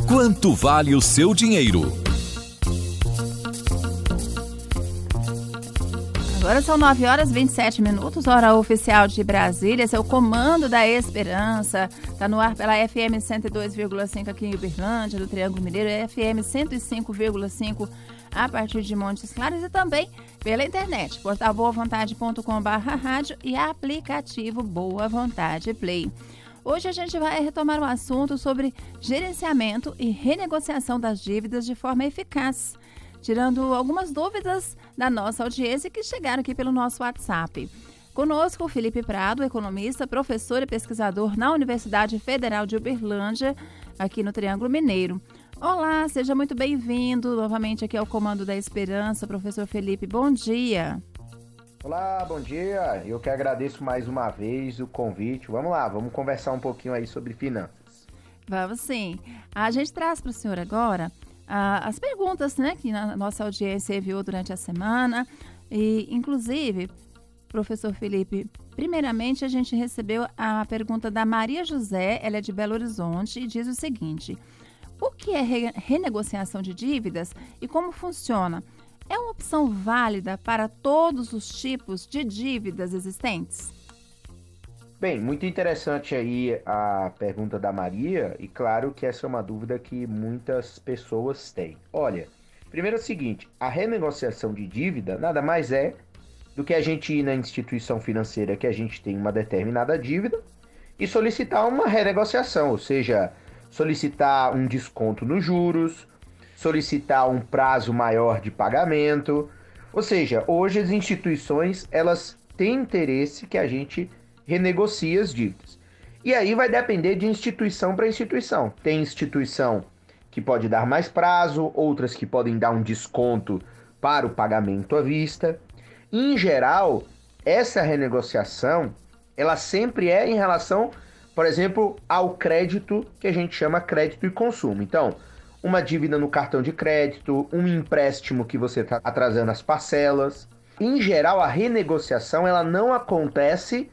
Quanto vale o seu dinheiro? Agora são 9h27, hora oficial de Brasília. Esse é o Comando da Esperança. Está no ar pela FM 102,5 aqui em Uberlândia, do Triângulo Mineiro, FM 105,5 a partir de Montes Claros e também pela internet, portal boavontade.com/rádio e aplicativo Boa Vontade Play. Hoje a gente vai retomar o assunto sobre gerenciamento e renegociação das dívidas de forma eficaz, tirando algumas dúvidas da nossa audiência que chegaram aqui pelo nosso WhatsApp. Conosco o Felipe Prado, economista, professor e pesquisador na Universidade Federal de Uberlândia, aqui no Triângulo Mineiro. Olá, seja muito bem-vindo novamente aqui ao Comando da Esperança, professor Felipe, bom dia. Olá, bom dia. Eu que agradeço mais uma vez o convite. Vamos lá, vamos conversar um pouquinho aí sobre finanças. Vamos sim. A gente traz para o senhor agora as perguntas, né, que a nossa audiência enviou durante a semana. E, inclusive, professor Felipe, primeiramente a gente recebeu a pergunta da Maria José, ela é de Belo Horizonte, e diz o seguinte: o que é renegociação de dívidas e como funciona? É uma opção válida para todos os tipos de dívidas existentes? Bem, muito interessante aí a pergunta da Maria, e claro que essa é uma dúvida que muitas pessoas têm. Olha, primeiro é o seguinte, a renegociação de dívida nada mais é do que a gente ir na instituição financeira que a gente tem uma determinada dívida e solicitar uma renegociação, ou seja, solicitar um desconto nos juros, solicitar um prazo maior de pagamento. Ou seja, hoje as instituições elas têm interesse que a gente renegocie as dívidas. E aí vai depender de instituição para instituição. Tem instituição que pode dar mais prazo, outras que podem dar um desconto para o pagamento à vista. Em geral, essa renegociação ela sempre é em relação, por exemplo, ao crédito que a gente chama crédito e consumo. Então, uma dívida no cartão de crédito, um empréstimo que você está atrasando as parcelas. Em geral, a renegociação ela não acontece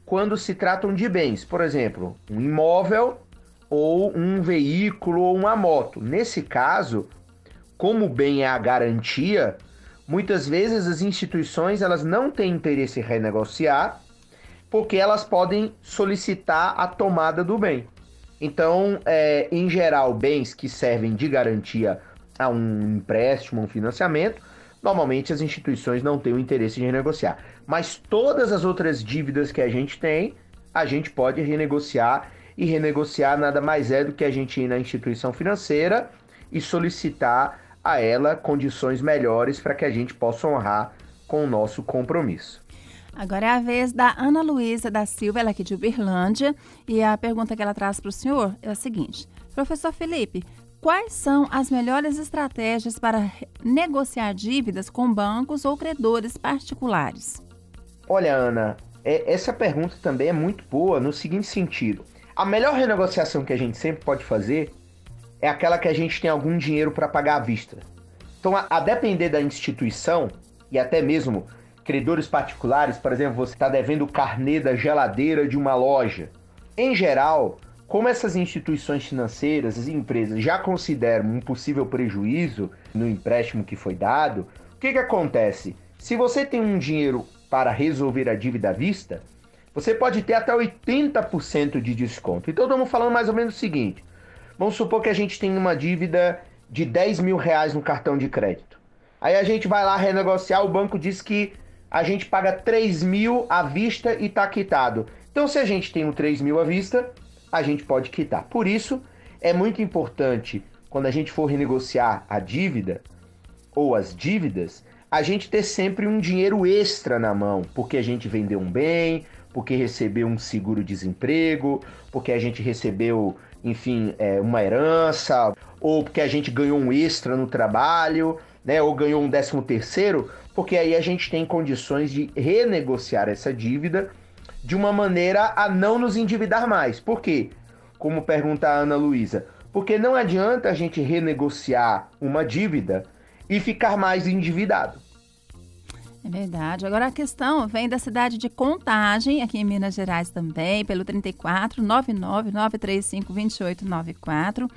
quando se tratam de bens. Por exemplo, um imóvel ou um veículo ou uma moto. Nesse caso, como o bem é a garantia, muitas vezes as instituições elas não têm interesse em renegociar porque elas podem solicitar a tomada do bem. Então, em geral, bens que servem de garantia a um empréstimo, um financiamento, normalmente as instituições não têm o interesse de renegociar. Mas todas as outras dívidas que a gente tem, a gente pode renegociar, e renegociar nada mais é do que a gente ir na instituição financeira e solicitar a ela condições melhores para que a gente possa honrar com o nosso compromisso. Agora é a vez da Ana Luísa da Silva, ela é aqui de Uberlândia, e a pergunta que ela traz para o senhor é a seguinte: professor Felipe, quais são as melhores estratégias para negociar dívidas com bancos ou credores particulares? Olha, Ana, essa pergunta também é muito boa no seguinte sentido. A melhor renegociação que a gente sempre pode fazer é aquela que a gente tem algum dinheiro para pagar à vista. Então, a depender da instituição, e até mesmo credores particulares, por exemplo, você está devendo o carnê da geladeira de uma loja. Em geral, como essas instituições financeiras, as empresas já consideram um possível prejuízo no empréstimo que foi dado, o que acontece? Se você tem um dinheiro para resolver a dívida à vista, você pode ter até 80% de desconto. Então estamos falando mais ou menos o seguinte: vamos supor que a gente tem uma dívida de R$10.000 no cartão de crédito. Aí a gente vai lá renegociar, o banco diz que a gente paga 3.000 à vista e está quitado. Então, se a gente tem um 3.000 à vista, a gente pode quitar. Por isso, é muito importante, quando a gente for renegociar a dívida ou as dívidas, a gente ter sempre um dinheiro extra na mão, porque a gente vendeu um bem, porque recebeu um seguro-desemprego, porque a gente recebeu, enfim, uma herança, ou porque a gente ganhou um extra no trabalho, né, ou ganhou um 13º, porque aí a gente tem condições de renegociar essa dívida de uma maneira a não nos endividar mais. Por quê? Como pergunta a Ana Luísa, porque não adianta a gente renegociar uma dívida e ficar mais endividado. É verdade. Agora a questão vem da cidade de Contagem, aqui em Minas Gerais também, pelo 34 99 935 2894.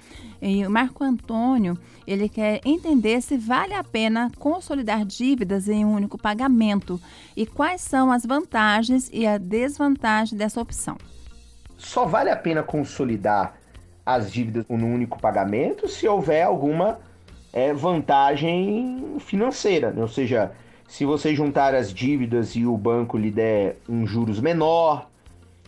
E o Marco Antônio, ele quer entender se vale a pena consolidar dívidas em um único pagamento e quais são as vantagens e a desvantagem dessa opção. Só vale a pena consolidar as dívidas num único pagamento se houver alguma vantagem financeira, né? Ou seja, se você juntar as dívidas e o banco lhe der um juros menor,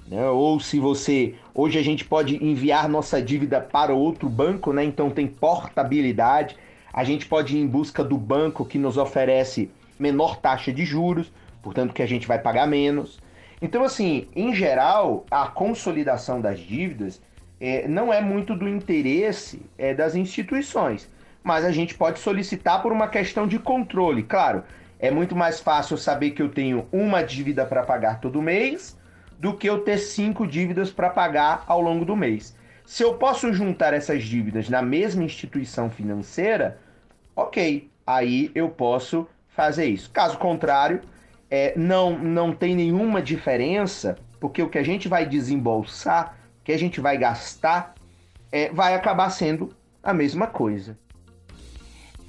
né? Ou se você... Hoje a gente pode enviar nossa dívida para outro banco, né? Então tem portabilidade. A gente pode ir em busca do banco que nos oferece menor taxa de juros, portanto que a gente vai pagar menos. Então, assim, em geral, a consolidação das dívidas não é muito do interesse das instituições, mas a gente pode solicitar por uma questão de controle. Claro, é muito mais fácil saber que eu tenho uma dívida para pagar todo mês do que eu ter 5 dívidas para pagar ao longo do mês. Se eu posso juntar essas dívidas na mesma instituição financeira, ok, aí eu posso fazer isso. Caso contrário, não tem nenhuma diferença, porque o que a gente vai desembolsar, o que a gente vai gastar, vai acabar sendo a mesma coisa.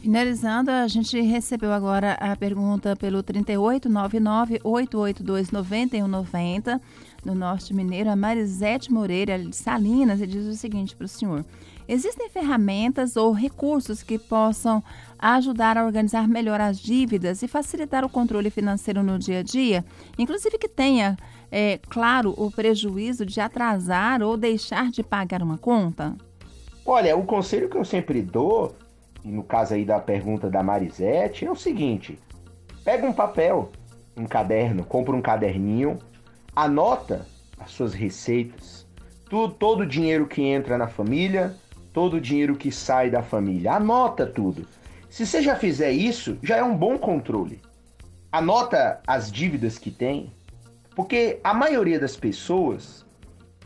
Finalizando, a gente recebeu agora a pergunta pelo 3899-882-9190, do Norte Mineiro, a Marisete Moreira de Salinas, e diz o seguinte para o senhor: existem ferramentas ou recursos que possam ajudar a organizar melhor as dívidas e facilitar o controle financeiro no dia a dia, inclusive que tenha, claro, o prejuízo de atrasar ou deixar de pagar uma conta? Olha, o conselho que eu sempre dou, no caso aí da pergunta da Marisete, é o seguinte: pega um papel, um caderno, compra um caderninho, anota as suas receitas, todo o dinheiro que entra na família, todo o dinheiro que sai da família, anota tudo. Se você já fizer isso, já é um bom controle. Anota as dívidas que tem, porque a maioria das pessoas,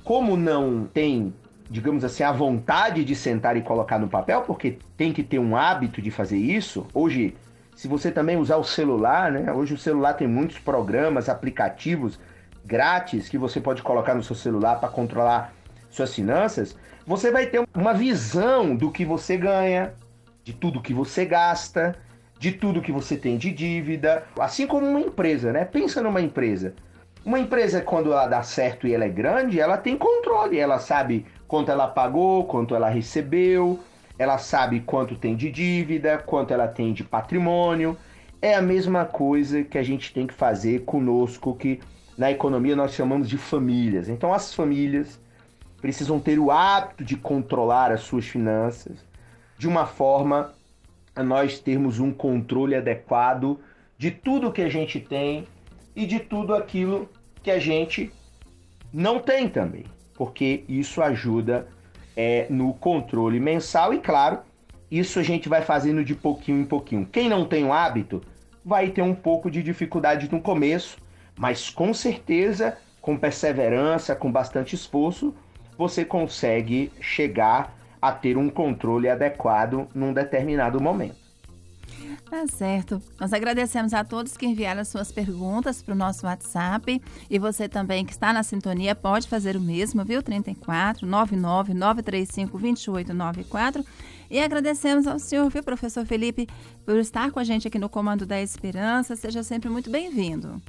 como não tem, digamos assim, a vontade de sentar e colocar no papel, porque tem que ter um hábito de fazer isso. Hoje, se você também usar o celular, né? Hoje o celular tem muitos programas, aplicativos grátis que você pode colocar no seu celular para controlar suas finanças. Você vai ter uma visão do que você ganha, de tudo que você gasta, de tudo que você tem de dívida. Assim como uma empresa, né? Pensa numa empresa. Uma empresa, quando ela dá certo e ela é grande, ela tem controle. Ela sabe quanto ela pagou, quanto ela recebeu, ela sabe quanto tem de dívida, quanto ela tem de patrimônio. É a mesma coisa que a gente tem que fazer conosco, que na economia nós chamamos de famílias. Então as famílias precisam ter o hábito de controlar as suas finanças, de uma forma a nós termos um controle adequado de tudo que a gente tem e de tudo aquilo que a gente não tem também, porque isso ajuda no controle mensal e, claro, isso a gente vai fazendo de pouquinho em pouquinho. Quem não tem o hábito vai ter um pouco de dificuldade no começo, mas com certeza, com perseverança, com bastante esforço, você consegue chegar a ter um controle adequado num determinado momento. Tá certo. Nós agradecemos a todos que enviaram as suas perguntas para o nosso WhatsApp. E você também que está na sintonia pode fazer o mesmo, viu? 34 99 935 2894. E agradecemos ao senhor, viu, professor Felipe, por estar com a gente aqui no Comando da Esperança. Seja sempre muito bem-vindo.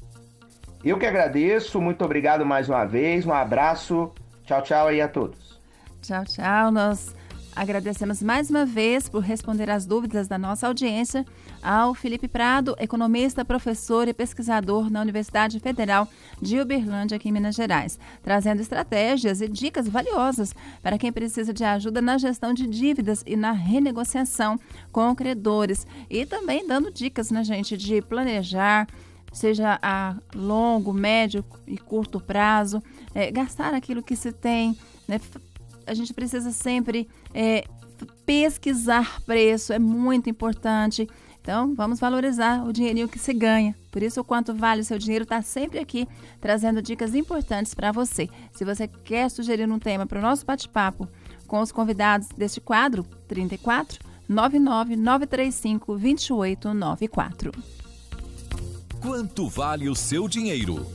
Eu que agradeço. Muito obrigado mais uma vez. Um abraço. Tchau, tchau aí a todos. Tchau, tchau. Nós agradecemos mais uma vez por responder às dúvidas da nossa audiência ao Felipe Prado, economista, professor e pesquisador na Universidade Federal de Uberlândia, aqui em Minas Gerais, trazendo estratégias e dicas valiosas para quem precisa de ajuda na gestão de dívidas e na renegociação com credores, e também dando dicas, né, gente, de planejar, seja a longo, médio e curto prazo, gastar aquilo que se tem, né? A gente precisa sempre pesquisar preço, é muito importante. Então, vamos valorizar o dinheirinho que se ganha. Por isso, o Quanto Vale o Seu Dinheiro está sempre aqui, trazendo dicas importantes para você. Se você quer sugerir um tema para o nosso bate-papo com os convidados deste quadro, 34 99 935 2894. Quanto vale o seu dinheiro?